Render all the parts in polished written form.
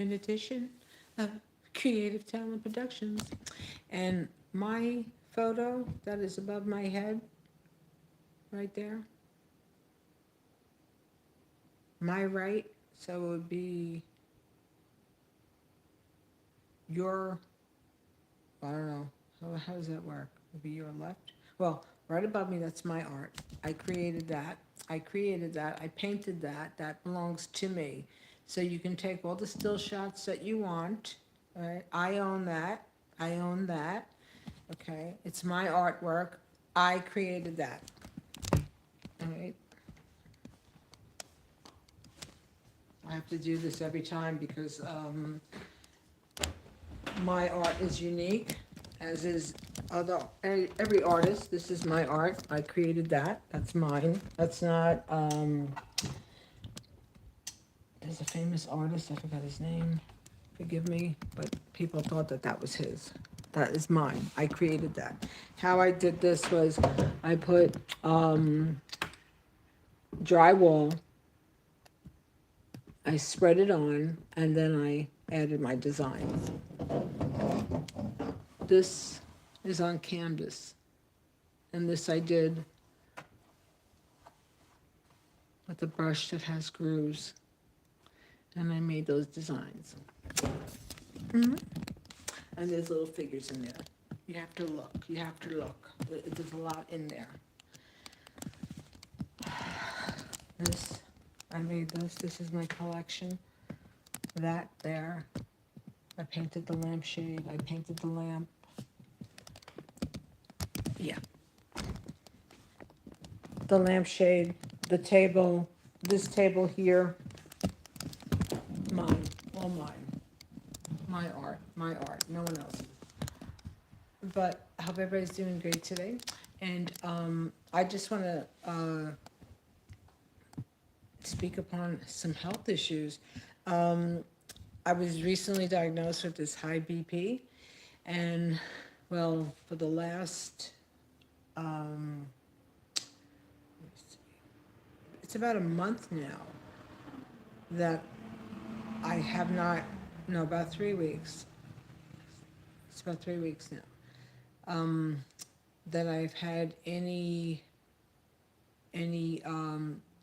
an edition of Creative Talent Productions. And my photo that is above my head, right there, my right, so it would be your, I don't know, how does that work? It would be your left? Well, right above me, that's my art. I created that. I painted that. That belongs to me. So you can take all the still shots that you want. All right? I own that. I own that. Okay? It's my artwork. I created that. All right? I have to do this every time because my art is unique, as is every artist. This is my art. I created that. That's mine. That's not. There's a famous artist. I forgot his name. Forgive me, but people thought that that was his. That is mine. I created that. How I did this was I put drywall. I spread it on, and then I added my designs. This is on canvas, and this I did with a brush that has grooves, and I made those designs. Mm-hmm. And there's little figures in there. You have to look. You have to look. There's a lot in there. This, I made this. This is my collection. That there. I painted the lampshade. I painted the lamp. Yeah. The lampshade, the table, this table here. Mine. All mine. My art, no one else's. But I hope everybody's doing great today. And I just want to speak upon some health issues. I was recently diagnosed with this high BP, and well, for the last, it's about a month now that I have not, no, about 3 weeks. It's about 3 weeks now. That I've had any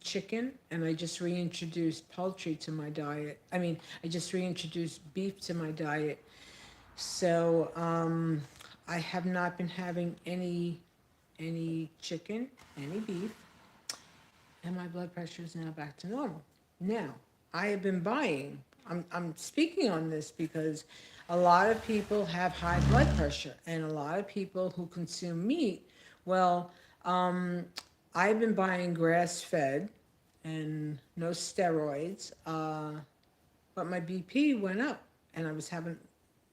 chicken, and I just reintroduced poultry to my diet. I just reintroduced beef to my diet. So I have not been having any chicken, any beef, and my blood pressure is now back to normal. Now, I have been buying. I'm speaking on this because a lot of people have high blood pressure, and a lot of people who consume meat, well, I've been buying grass-fed and no steroids, but my BP went up, and I was having,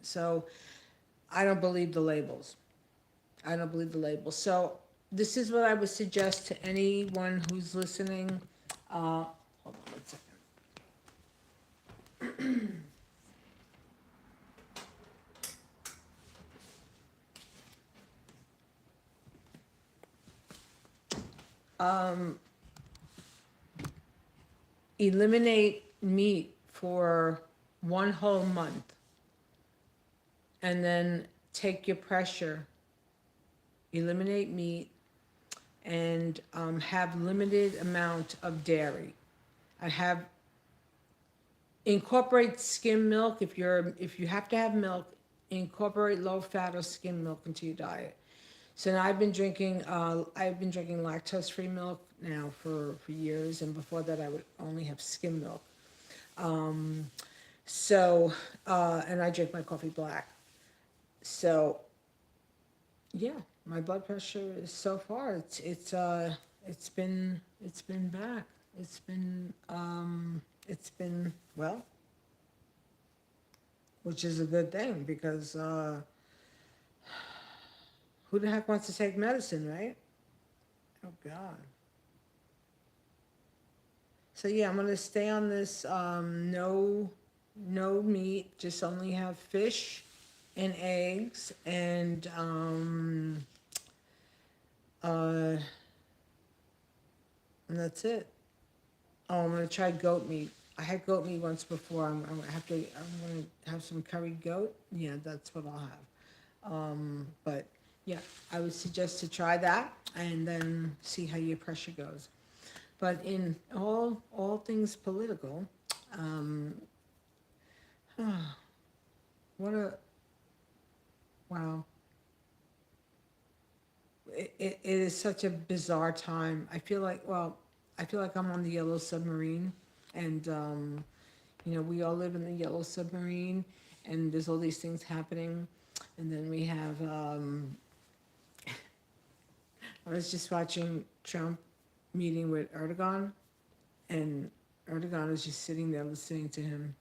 so I don't believe the labels. I don't believe the labels. So this is what I would suggest to anyone who's listening. Hold on 1 second. Eliminate meat for 1 whole month, and then take your pressure, eliminate meat, and have limited amount of dairy. I have incorporate skim milk if you have to have milk. Incorporate low fat or skim milk into your diet. So now I've been drinking lactose-free milk now for years, and before that I would only have skim milk. And I drink my coffee black. So yeah, my blood pressure is so far it's been back. It's been well, which is a good thing because who the heck wants to take medicine, right? Oh God. So yeah, I'm gonna stay on this no meat, just only have fish and eggs and that's it. Oh, I'm gonna try goat meat. I had goat meat once before. I'm gonna have some curried goat. Yeah, that's what I'll have. But yeah, I would suggest to try that and then see how your pressure goes. But in all things political, um, what a wow! It is such a bizarre time. I feel like I'm on the yellow submarine, and we all live in the yellow submarine, and there's all these things happening, and then we have. I was just watching Trump meeting with Erdogan, and Erdogan is just sitting there listening to him.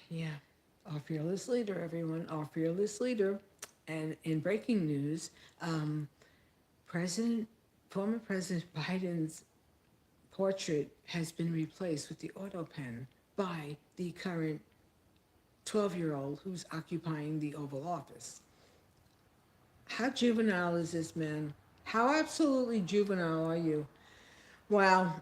Yeah, our fearless leader, everyone, our fearless leader. And in breaking news, um, President, former President Biden's portrait has been replaced with the Autopen by the current 12-year-old who's occupying the Oval Office. How juvenile is this man? How absolutely juvenile are you? Wow.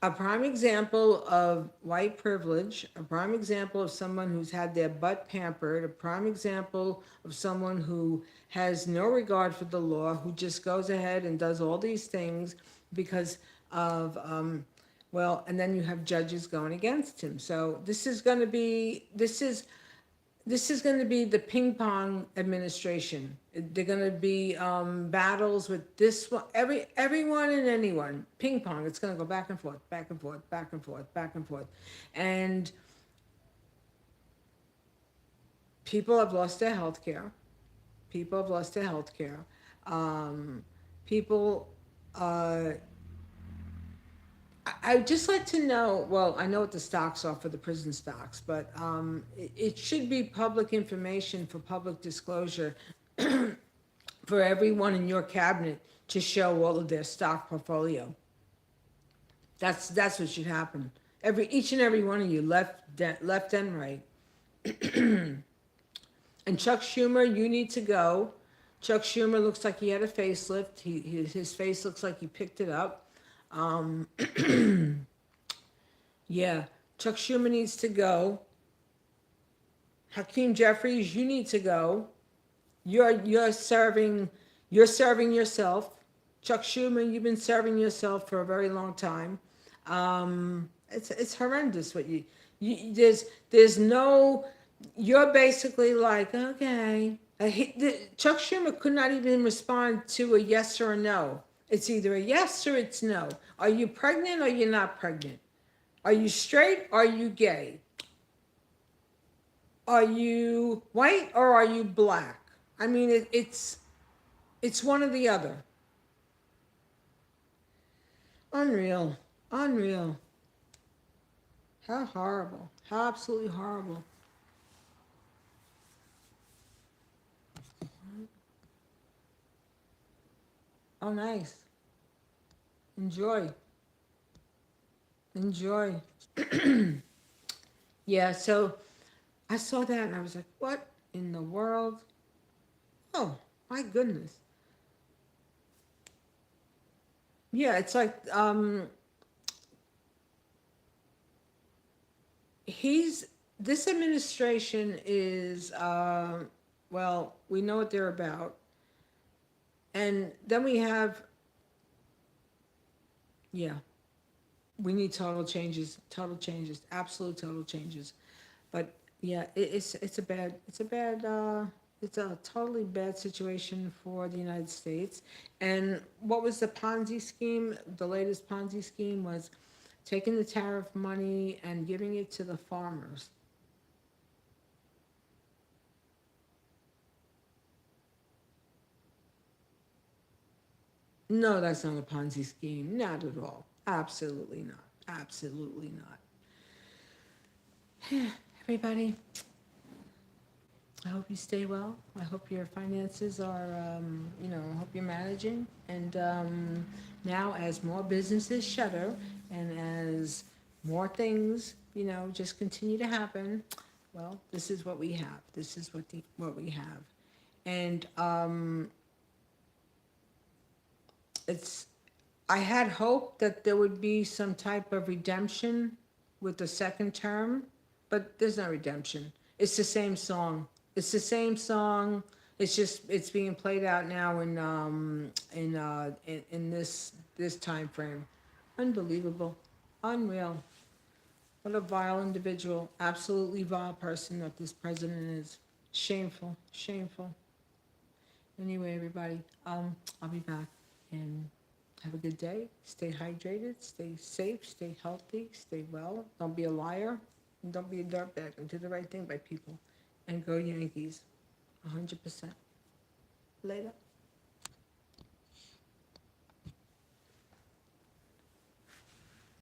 A prime example of white privilege, a prime example of someone who's had their butt pampered, a prime example of someone who has no regard for the law, who just goes ahead and does all these things because of, and then you have judges going against him. So this is going to be the ping pong administration. They're going to be battles with this one, everyone and anyone. Ping pong. It's going to go back and forth, back and forth, back and forth, back and forth, and people have lost their health care. People have lost their health care. People. I'd just like to know, well, I know what the stocks are for the prison stocks, but it should be public information for public disclosure for everyone in your cabinet to show all of their stock portfolio. That's what should happen. Each and every one of you, left and right. And Chuck Schumer, you need to go. Chuck Schumer looks like he had a facelift. His face looks like he picked it up. Yeah, Chuck Schumer needs to go. Hakeem Jeffries, you need to go. You're serving yourself. Chuck Schumer, you've been serving yourself for a very long time. It's horrendous what there's no. You're basically like, okay. Chuck Schumer could not even respond to a yes or a no. It's either a yes or it's no. Are you pregnant or you're not pregnant? Are you straight or are you gay? Are you white or are you black? I mean, it's one or the other. Unreal. Unreal. How horrible. How absolutely horrible. Oh, nice. Enjoy. Enjoy. Yeah, so I saw that and I was like, what in the world? Oh, my goodness. Yeah, it's like this administration is we know what they're about. And then we have we need total changes, absolute total changes. But yeah, it's a totally bad situation for the United States. And what was the Ponzi scheme? The latest Ponzi scheme was taking the tariff money and giving it to the farmers. No, that's not a Ponzi scheme. Not at all. Absolutely not. Absolutely not. Everybody, I hope you stay well. I hope your finances are, I hope you're managing. And now as more businesses shutter and as more things, just continue to happen, well, this is what we have. This is what we have. And it's I had hoped that there would be some type of redemption with the second term, but there's no redemption. It's the same song. It's the same song. It's just it's being played out now in this time frame. Unbelievable, unreal. What a vile individual, absolutely vile person that this president is. Shameful, shameful. Anyway, everybody, I'll be back and have a good day. Stay hydrated, stay safe, stay healthy, stay well. Don't be a liar, and don't be a dirtbag. And do the right thing by people. And go Yankees, 100%. Later.